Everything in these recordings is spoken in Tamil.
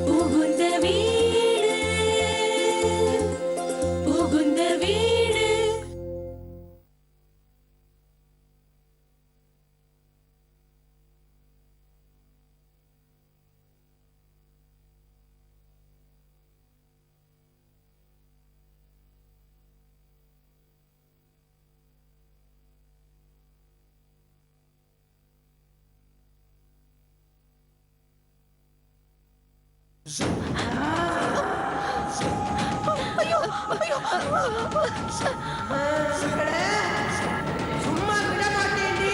புகுந்த வீடு புகுந்த வீடு. சும்மா விட மாட்டேன்டி.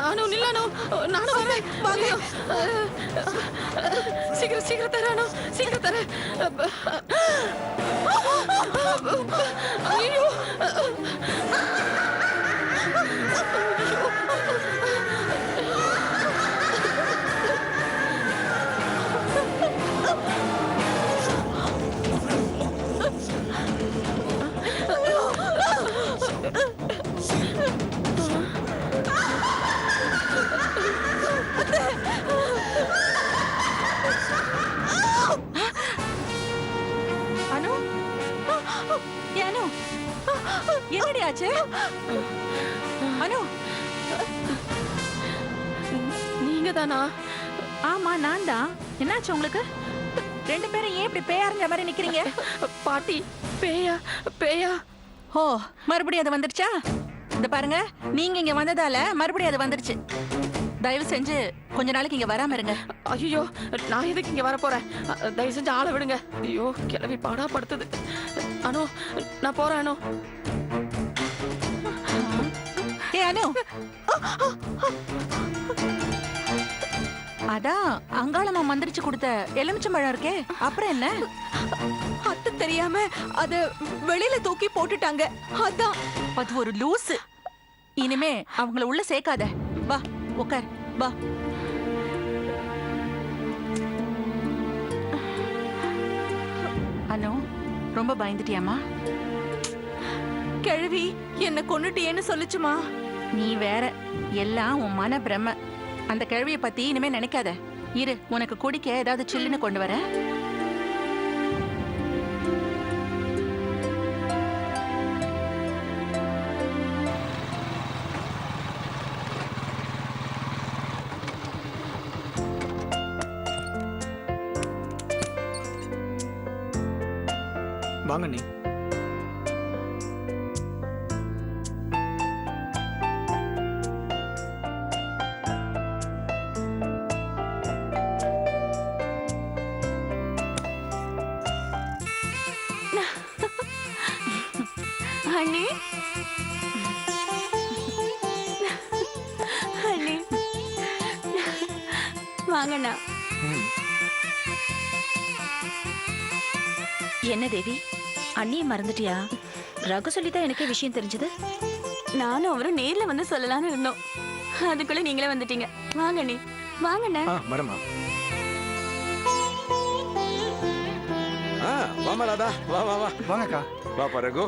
அனு நில்லானு நானும் வரேன். சீக்கிரம் சீக்கிரம் தர அனு, சீக்கிரம் தர. ஐயோ அனு, அனு, என்னடி ஆச்சு? அனு, நீங்க தானா? ஆமா நான் தான். என்னாச்சு உங்களுக்கு? ரெண்டு பேரும் ஏன் இப்படி பேயறிஞ்ச மாதிரி நிக்கிறீங்க? பாட்டி பேயா பேயா? ஓ, மறுபடியும் அது வந்துருச்சா? இந்த பாருங்க, நீங்க இங்க வந்ததால மறுபடியும் அது வந்துருச்சு. தயவு செஞ்சு கொஞ்ச நாளைக்கு இங்க வராம இருங்க. ஐயோ, நான் எதுக்கு இங்க வர போறேன்? தயவு செஞ்சு ஆளை விடுங்க. ஐயோ, கிளவி பாடா படுத்துது. அனு, நான் போறேன் அனு. ஏ அனு, அதான் அங்காளம்மா மந்திரிச்சு கொடுத்த எலுமிச்சம்பழம் இருக்கே, அப்புறம் என்ன? அத்தை தெரியாம அத வெளியில தூக்கி போட்டுட்டாங்க. அதான். அது ஒரு லூசு. இனிமே அவங்கள உள்ள சேர்க்காத. வா உட்கார், வா. அனு, ரொம்ப பயந்துட்டியாமா? கிழவி என்ன கொன்னுட்டியேன்னு சொல்லுச்சுமா. நீ வேற, எல்லாம் உன் மன பிரம்ம. அந்த கிழவிய பத்தி இனிமே நினைக்காத. இரு, உனக்கு குடிக்க ஏதாவது சில்லுன்னு கொண்டு வர. வாங்க நீ. அண்ணி, அண்ணி, வாங்கண்ணா. என்ன தேவி, அண்ணியை மறந்துட்டியா? ரகு சொல்லிதான் எனக்கே விஷயம் தெரிஞ்சது. நானும் அவரும் நேர்ல வந்து சொல்லலாம்னு இருந்தோம். அதுக்குள்ள நீங்களே வந்துட்டீங்க. வாங்க அண்ணி, வாங்கண்ணா. வரமா. வாமா ராதா, வா வா வா. வாங்கக்கா. வா பாருங்க.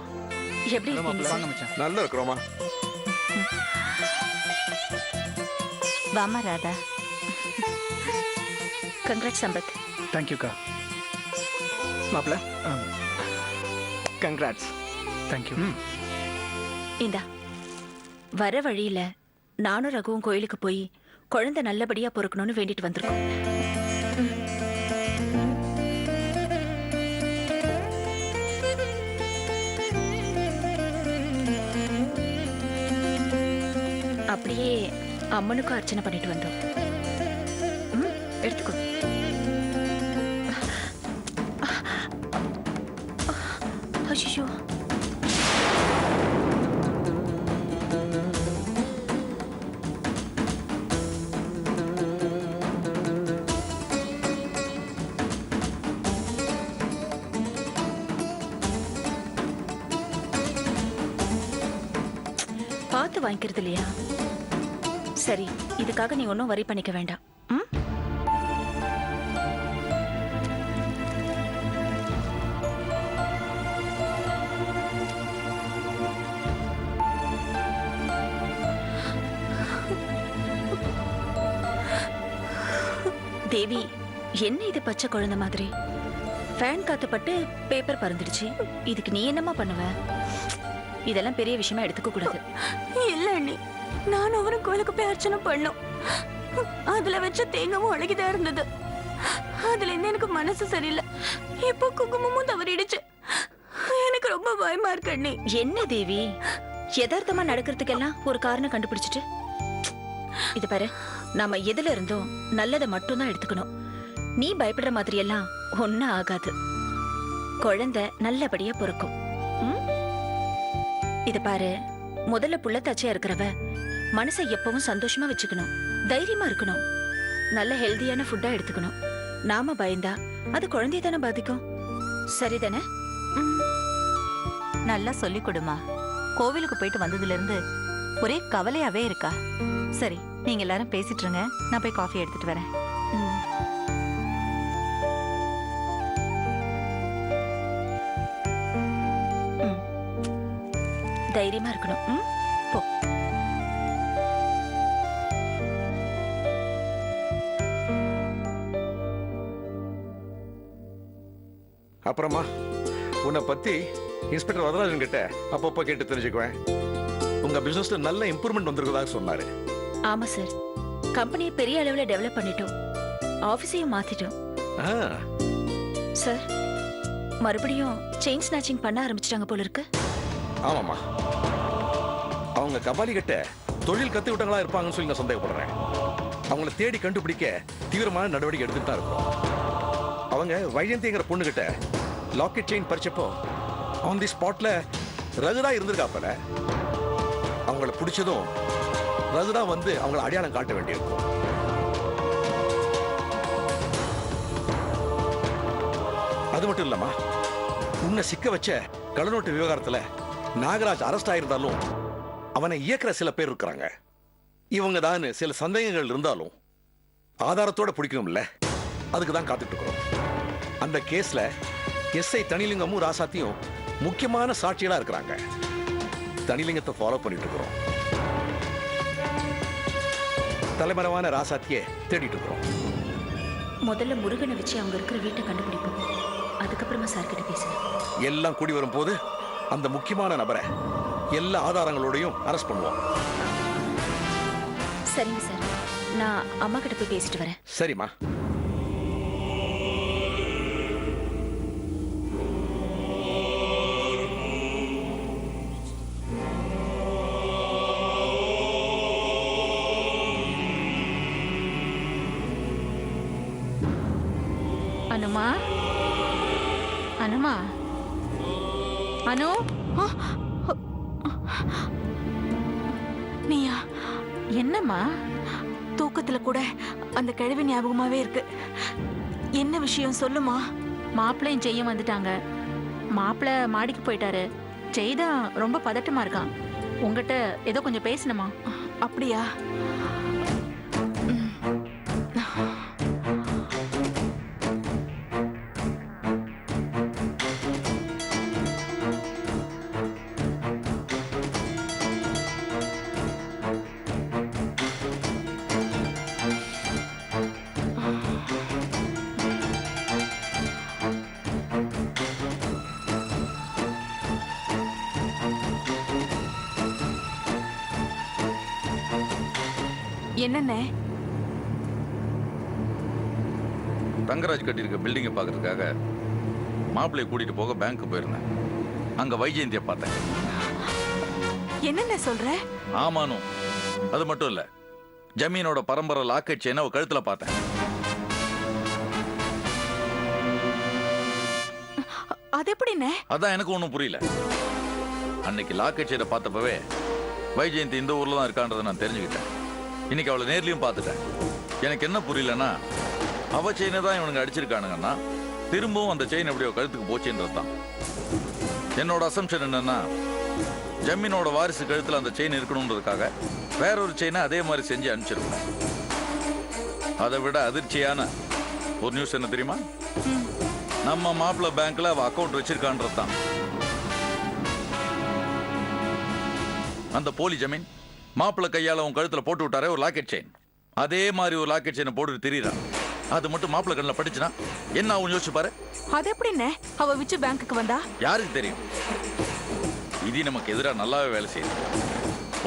எப்படி இருக்கீங்க? வாங்க மச்சான். நல்லா இருக்கிறோமா? வாமா ராதா. கங்க்ராட் சம்பத். தேங்க்யூக்கா. மாப்ள, கங்க்ராட்ஸ். தேங்க்யூ. இந்தா, வர வழியில நானும் ரகுவும் கோயிலுக்கு போய் குழந்தை நல்லபடியா பொறுக்கணும்னு வேண்டிட்டு வந்திருக்கோம். அப்படியே அம்மனுக்கும் அர்ச்சனை பண்ணிட்டு வந்தோம். எடுத்துக்கோ. ஐயோ, பார்த்து வாங்கிக்கிறது இல்லையா? சரி, இதுக்காக நீ ஒன்றும் வரி பண்ணிக்க வேண்டாம். ம்? தேவி, என்ன இது பச்சை குழந்தை மாதிரி? ஃபேன் காத்து பட்டு பேப்பர் பறந்துடுச்சு. இதுக்கு நீ என்னம்மா பண்ணுவ? இதெல்லாம் பெரிய விஷயமா எடுத்துக்க கூடாது. இல்ல அண்ணி, நான் அவரும் கோயிலுக்கு போய் அர்ச்சனை பண்ணோம். அதுல வச்ச தேங்காவும் அழகிதான் இருந்தது. அதுல இருந்து எனக்கு மனசு சரியில்லை. இப்போ குங்குமமும் தவறிடுச்சு. எனக்கு ரொம்ப பயமா இருக்கு அண்ணி. என்ன தேவி, யதார்த்தமா நடக்கிறதுக்கெல்லாம் ஒரு காரணம் கண்டுபிடிச்சிட்டு? இது பாரு, நாம எதுல இருந்தோம் நல்லதை மட்டும்தான் எடுத்துக்கணும். நீ பயப்படுற மாதிரி எல்லாம் ஒன்னும் ஆகாது. குழந்தை நல்லபடியா பிறக்கும். ம்? இது பாரு, முதல்ல புள்ளத்தாச்சியா இருக்கிறவ மனசை எப்பவும் சந்தோஷமா வச்சுக்கணும், தைரியமா இருக்கணும், நல்ல ஹெல்தியான ஃபுட்டா எடுத்துக்கணும். நாம பயந்தா அது குழந்தைய தானே பாதிக்கும். சரிதானே? நல்லா சொல்லி கொடுமா. கோவிலுக்கு போயிட்டு வந்ததுல இருந்து ஒரே கவலையாவே இருக்கா. சரி, நீங்க எல்லாரும் பேசிட்டு இருங்க, நான் போய் காஃபி எடுத்துட்டு வரேன். ம். ம். தைரியமா இருக்கணும். ம்? போ. அப்புறமா உன்னை பத்தி இன்ஸ்பெக்டர் வரதராஜன் கிட்ட அப்பப்போ கேட்டு தெரிஞ்சுக்குவேன். உங்க பிசினஸ்ல நல்ல இம்ப்ரூவ்மெண்ட் வந்திருக்கதாக சொன்னாரு. ஆமா சார், கம்பெனியை பெரிய அளவுல டெவலப் பண்ணிட்டோம், ஆபீஸையும் மாத்திட்டோம். ஆ, சார், மறுபடியும் செயின் ஸ்நாச்சிங் பண்ண ஆரம்பிச்சிட்டாங்க போல இருக்கு. ஆமாம்மா, அவங்க கபாலி கிட்ட தொழில் கத்துக்கிட்டவங்களா இருப்பாங்கன்னு சொல்லி நான் சந்தேகப்படுறேன். அவங்கள தேடி கண்டுபிடிக்க தீவிரமான நடவடிக்கை எடுத்துட்டு தான் இருக்கோம். அவங்க வைஜெயந்திங்கிற பொண்ணுகிட்ட லாக்கெட் செயின் பறிச்சப்போ ஆன் தி ஸ்பாட்ல ரகுதா இருந்திருக்காப்பல. அவங்கள பிடிச்சதும் ரகுதா வந்து அவங்கள அடையாளம் காட்ட வேண்டியிருக்கும். அது மட்டும் இல்லம்மா, உன்னை சிக்க வச்ச கள்ளநோட்டு விவகாரத்துல நாகராஜ் அரெஸ்ட் ஆயிருந்தாலும் அவனை இயக்குற சில பேர் இருக்கிறாங்க. இவங்க தான் சில சந்தேகங்கள் இருந்தாலும் ஆதாரத்தோட பிடிக்கணும்ல, அதுக்கு தான் காத்துட்டு இருக்கிறோம். அந்த கேஸ்ல எஸ்ஐ தனிலிங்கமும் ராசாத்தியும் முக்கியமான சாட்சிகளா இருக்கிறாங்க. தனிலிங்கத்தை ஃபாலோ பண்ணிட்டு இருக்கிறோம். தலைமறைவான ராசாத்தியை தேடிட்டு இருக்கிறோம். முதல்ல முருகனை வச்சு அவங்க இருக்கிற வீட்டை கண்டுபிடிப்போம், அதுக்கப்புறமா சார் கிட்ட பேசலாம். எல்லாம் கூடி வரும் போது அந்த முக்கியமான நபரை எல்லா ஆதாரங்களோடையும் அரெஸ்ட் பண்ணுவோம். சரிங்க சார், நான் அம்மா கிட்ட போய் பேசிட்டு வரேன். சரிம்மா. அனுமா, அனுமா, அனு, நீயா? என்னம்மா? தூக்கத்துல கூட அந்த கிழவி ஞாபகமாவே இருக்கு. என்ன விஷயம் சொல்லுமா? மாப்பிள்ளையும் செய்யும் வந்துட்டாங்க. மாப்பிள்ளை மாடிக்கு போயிட்டாரு. செய்தான் ரொம்ப பதட்டமா இருக்கான். உங்ககிட்ட ஏதோ கொஞ்சம் பேசணுமா? அப்படியா? என்னண்ணே? தங்கராஜ் கட்டியிருக்க பில்டிங்கை பார்க்கறதுக்காக மாப்பிள்ளையை கூட்டிட்டு போக பேங்க் போயிருந்தேன். அங்க வைஜெயந்தியை பார்த்தேன். என்னண்ணே சொல்ற? ஆமானும், அது மட்டும் இல்ல, ஜமீனோட பரம்பரை லாக்கெட் செயினை அவ கழுத்துல பார்த்தேன். அது எப்படிண்ணே? அதான் எனக்கு ஒன்றும் புரியல. அன்னைக்கு லாக்கெட் செயினை பார்த்தப்பவே வைஜெயந்தி இந்த ஊர்ல தான் இருக்கான்றதை நான் தெரிஞ்சுக்கிட்டேன். இன்னைக்கு அவளை நேர்லயும் பார்த்துட்டேன். எனக்கு என்ன புரியலன்னா, அவ செயினை தான் இவனுங்க அடிச்சிருக்கானுங்கன்னா திரும்பவும் அந்த செயின் எப்படியோ கழுத்துக்கு போச்சுன்றது தான் என்னோட அசம்ஷன். என்னன்னா, ஜமீனோட வாரிசு கழுத்துல அந்த செயின் இருக்கணுன்றதுக்காக வேற ஒரு செயினை அதே மாதிரி செஞ்சு அனுப்பிச்சிருக்கேன். அதை விட அதிர்ச்சியான ஒரு நியூஸ் என்ன தெரியுமா? நம்ம மாப்பிள்ள பேங்க்ல அவ அக்கௌண்ட் வச்சிருக்கான்றது தான். அந்த போலி ஜமீன் மாப்பிள்ள கையால உன் கழுத்துல போட்டு விட்டாரே ஒரு லாக்கெட் செயின், அதே மாதிரி ஒரு லாக்கெட் செயினை போட்டு திரியிறான். அது மட்டும் மாப்பிள்ள கண்ணில் பட்டுச்சுன்னா என்ன ஆகும் யோசிச்சு பாரு. அது எப்படிண்ணே அவ விச்சு பேங்க்குக்கு வந்தா? யாருக்கு தெரியும்? இது நமக்கு எதிராக நல்லாவே வேலை செய்யுது.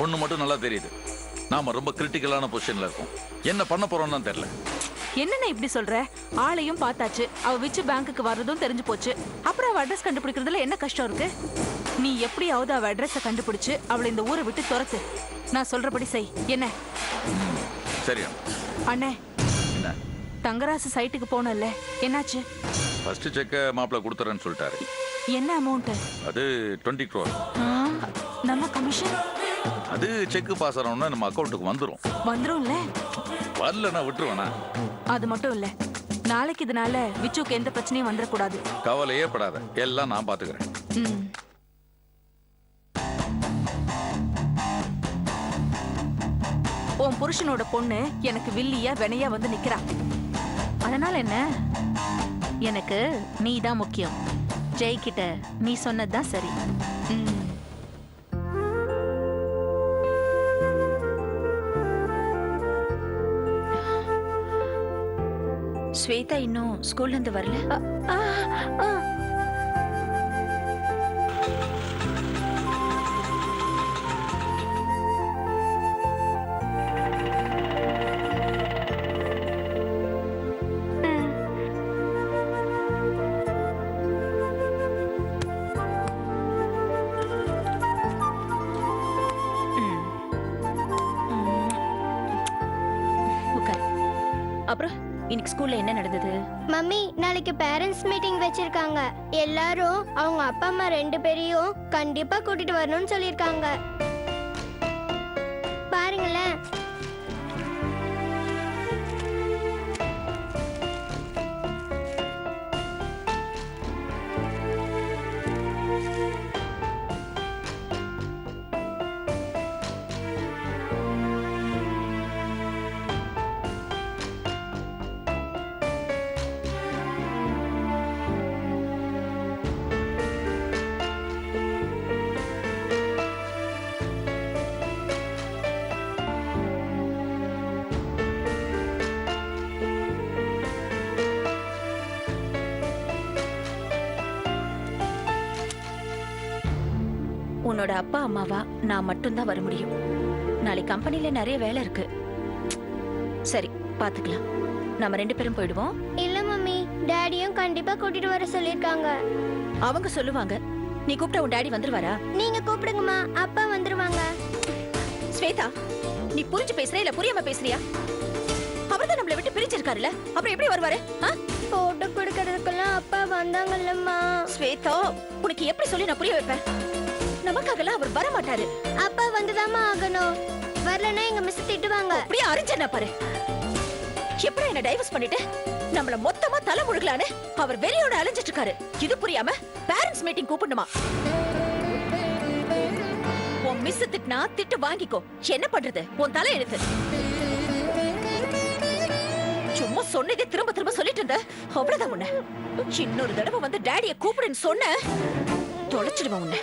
ஒண்ணு மட்டும் நல்லா தெரியுது, நாம ரொம்ப கிரிட்டிக்கலான பொசிஷன்ல இருக்கோம். என்ன பண்ண போறோம்னு தான் தெரியல. என்னண்ணே இப்படி சொல்ற? ஆளையும் பார்த்தாச்சு, அவ விச்சு பேங்க்குக்கு வர்றதும் தெரிஞ்சு போச்சு. அப்புறம் அவ அட்ரஸ் கண்டுபிடிக்கிறதுல என்ன கஷ்டம் இருக்கு? நீ எப்படியாவது அவ அட்ரஸ கண்டுபிடிச்சு அவளை இந்த ஊரை விட்டு துரத்து. நான் சொல்றபடி செய். என்ன? சரியா அண்ணே, என்ன தங்கராசு சைட்டுக்கு போனல, என்னாச்சு? ஃபர்ஸ்ட் செக்க மாப்பிள்ள கொடுத்துறேன்னு சொல்லிட்டாரு. என்ன அமௌண்ட்? அது 20 crore. நம்ம கமிஷன்? அது செக் பாஸ் ஆனோம்னா நம்ம அக்கௌண்ட்டுக்கு வந்துரும்ல? வரலன்னா விட்டுருவேனா? அது மட்டும் இல்ல, நாளைக்கு இதனால விச்சுக்கு எந்த பிரச்சனையும் வந்துடக்கூடாது. கவலையே படாத, எல்லாம் நான் பாத்துக்கிறேன். உன் புருஷனோட பொண்ணு எனக்கு வில்லியா வெனையா வந்து நிக்கிறா. அதனால என்ன? எனக்கு நீ தான் முக்கியம். ஜெய்கிட்ட நீ சொன்னதுதான் சரி. ஸ்வேதா இன்னும் ஸ்கூல்ல இருந்து வரல? அப்புறம் இன்னைக்கு ஸ்கூல்ல என்ன நடந்தது? மம்மி, நாளைக்கு பேரண்ட்ஸ் மீட்டிங் வச்சிருக்காங்க. எல்லாரும் அவங்க அப்பா அம்மா 2 பேரையும் கண்டிப்பா கூட்டிட்டு வரணும்னு சொல்லிருக்காங்க. பாருங்களேன். உன்னோட அப்பா அம்மாவா நான் மட்டும்தான் வர முடியும். நாளைக்கு கம்பெனில நிறைய வேலை இருக்கு. சரி, பாத்துக்கலாம். நம்ம 2 பேரும் போயிடுவோம். இல்ல மம்மி, டாடியும் கண்டிப்பா கூட்டிட்டு வர சொல்லிருக்காங்க. அவங்க சொல்லுவாங்க. நீ கூப்பிட்ட உன் டாடி வந்துருவாரா? நீங்க கூப்பிடுங்கம்மா, அப்பா வந்துருவாங்க. ஸ்வேதா, நீ புரிஞ்சு பேசுறியா இல்ல புரியாம பேசுறியா? அவர்தான் நம்மளை விட்டு பிரிஞ்சிருக்காருல்ல, அப்புறம் எப்படி வருவாரு? போட்டோ கொடுக்கறதுக்கெல்லாம் அப்பா வந்தாங்கல்லம்மா. ஸ்வேதா, உனக்கு எப்படி சொல்லி நான் புரிய வைப்பேன்? நமக்காகலாம் அவர் வர மாட்டாரு. அப்பா வந்துதாம்மா ஆகணும். வரலன்னா எங்க மிஸ் திட்டுவாங்க. அப்படியே அரிஞ்சனா பாரு. எப்படி என்ன டைவர்ஸ் பண்ணிட்டு நம்மள மொத்தமா தலை முழுகலான்னு அவர் வெறியோட அலைஞ்சிட்டு இருக்காரு. இது புரியாம பேரண்ட்ஸ் மீட்டிங் கூப்பிடணுமா? உன் மிஸ் திட்டினா திட்டு வாங்கிக்கோ. என்ன பண்றது? உன் தலை எழுத்து. சும்மா சொன்னதே திரும்ப திரும்ப சொல்லிட்டு இருந்த, அவ்வளவுதான். உன்ன இன்னொரு தடவை வந்து டாடியை கூப்பிடுன்னு சொன்ன தொலைச்சிடுவேன் உன்னை.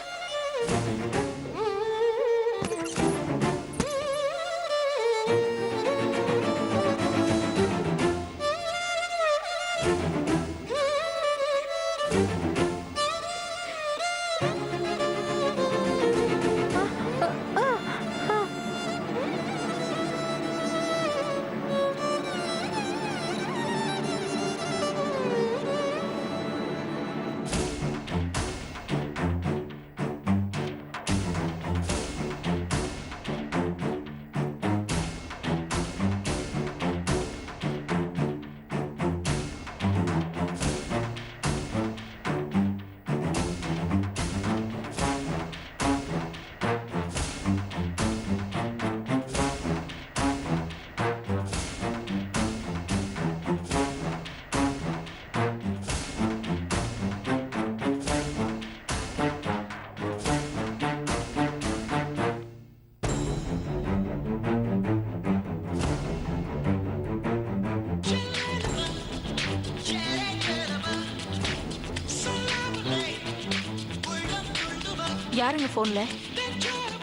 யாருங்க போன்ல?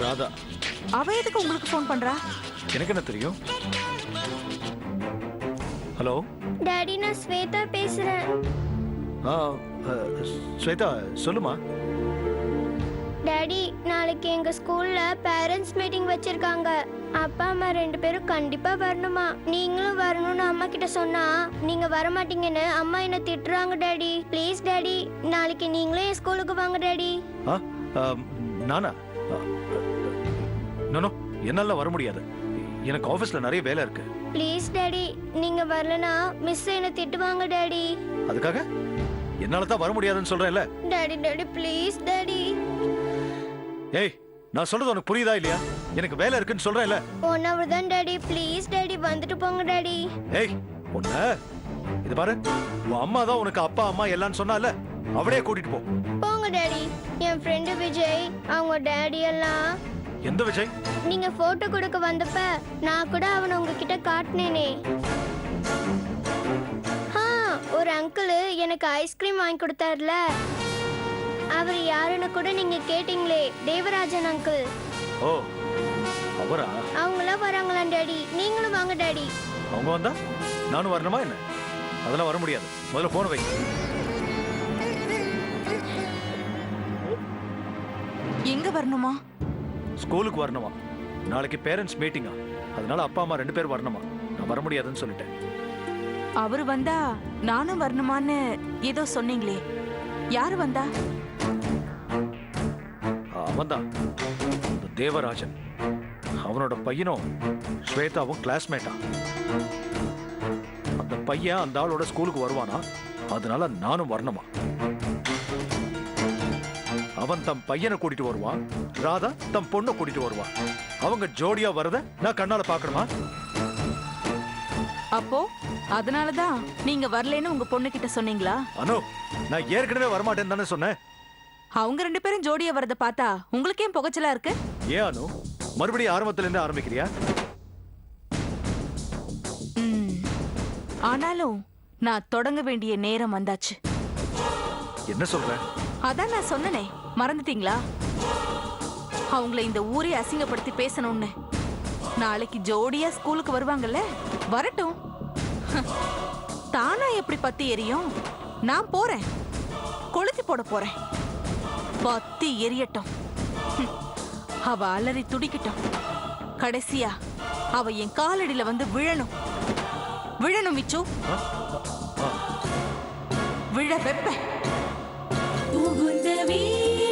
ராதா. அவ எதுக்கு உங்களுக்கு ஃபோன் பண்றா? எனக்கு என்ன தெரியும்? ஹலோ டாடி, நான் ஸ்வேதா பேசுறேன். ஸ்வேதா சொல்லுமா. டாடி, நாளைக்கு எங்க ஸ்கூல்ல பேரண்ட்ஸ் மீட்டிங் வச்சிருக்காங்க. அப்பா அம்மா 2 பேரும் கண்டிப்பா வரணுமா. நீங்களும் வரணும்னு அம்மா கிட்ட சொன்னா நீங்க வர மாட்டீங்கன்னு அம்மா என்ன திட்டுறாங்க டாடி. ப்ளீஸ் டாடி, நாளைக்கு நீங்களும் என் ஸ்கூலுக்கு வாங்க டாடி. நானா? நோ என்னால வர முடியாது. எனக்கு ஆபீஸ்ல நிறைய வேலை இருக்கு. ப்ளீஸ் டாடி, நீங்க வரலனா மிஸ் என்ன திட்டுவாங்க டாடி. அதுக்காக என்னால தான் வர முடியாதுன்னு சொல்றேன்ல. Daddy daddy please daddy. ஏய், நான் சொல்றது உனக்கு புரியுதா இல்லையா? எனக்கு வேலை இருக்குன்னு சொல்றேன்ல. 1 hour தான் டாடி. ப்ளீஸ் டாடி, வந்துட்டு போங்க டாடி. ஏய் பொண்ணு, இது பாரு, உன் அம்மா தான் உனக்கு அப்பா அம்மா எல்லாம் சொன்னால, அவளே கூட்டிட்டு போ. போங்க டாடி. என் ஃப்ரெண்டு விஜய், அவங்க டாடி எல்லாம். எந்த விஜய்? நீங்க போட்டோ கொடுக்க வந்தப்ப நான் கூட அவனை உங்ககிட்ட காட்டினேனே. ஒரு அங்கிள் எனக்கு ஐஸ்கிரீம் வாங்கி கொடுத்தாருல, அவர் யாருன்னு கூட நீங்க கேட்டீங்களே, தேவராஜன் அங்கிள். ஓ அவரா? அவங்களாம் வராங்களா டாடி? நீங்களும் வாங்க டாடி. அவங்க வந்தா நானும் வரணுமா என்ன? அதெல்லாம் வர முடியாது. முதல்ல போன வை. எங்க வரணுமா? ஸ்கூலுக்கு வரணுமா? நாளைக்கு பேரண்ட்ஸ் மீட்டிங்கா, அதனால அப்பா அம்மா 2 பேர் வரணுமா. நான் வர முடியாதுன்னு சொல்லிட்டேன். அவரு வந்தா நானும் வரணுமான்னு ஏதோ சொன்னீங்களே, யாரு வந்தா? அவன்தான், இந்த தேவராஜன். அவனோட பையனும் ஸ்வேதாவும் கிளாஸ்மேட்டா. அந்த பையன் அந்த ஆளோட ஸ்கூலுக்கு வருவானா, அதனால நானும் வரணுமா. அவன் தம் பையனை கூட்டிட்டு வருவான், ராதா தம் பொண்ணை கூட்டிட்டு வருவான். அவங்க ஜோடியா வரத நான் கண்ணால பாக்கணுமா? அப்போ அதனாலதான் நீங்க வரலன்னு உங்க பொண்ணு கிட்ட சொன்னீங்களா? அனு, நான் ஏற்கனவே வரமாட்டேன்னு தானே சொன்னேன். அவங்க 2 பேரும் ஜோடியா வரத பார்த்தா உங்களுக்கு ஏன் புகைச்சலா இருக்கு? ஏன் அனு, மறுபடியும் ஆரம்பத்துல இருந்து ஆரம்பிக்கிறியா? ஆனாலும் நான் தொடங்க வேண்டிய நேரம் வந்தாச்சு. என்ன சொல்ற? அதான் நான் சொன்னனே, மறந்துட்டீங்களா? அவங்கள இந்த ஊரே அசிங்கப்படுத்தி பேசணும்னு. நாளைக்கு ஜோடியா ஸ்கூலுக்கு வருவாங்கல்ல, வரட்டும். தானா எப்படி பத்தி எரியும்? நான் போறேன், கொளுத்தி போட போறேன். பத்தி எரியட்டும். அவ அலறி துடிக்கட்டும். கடைசியா அவ என் காலடியில வந்து விழணும். விழணும் மிச்சு, விழ வெப்ப. புகுந்த வீடு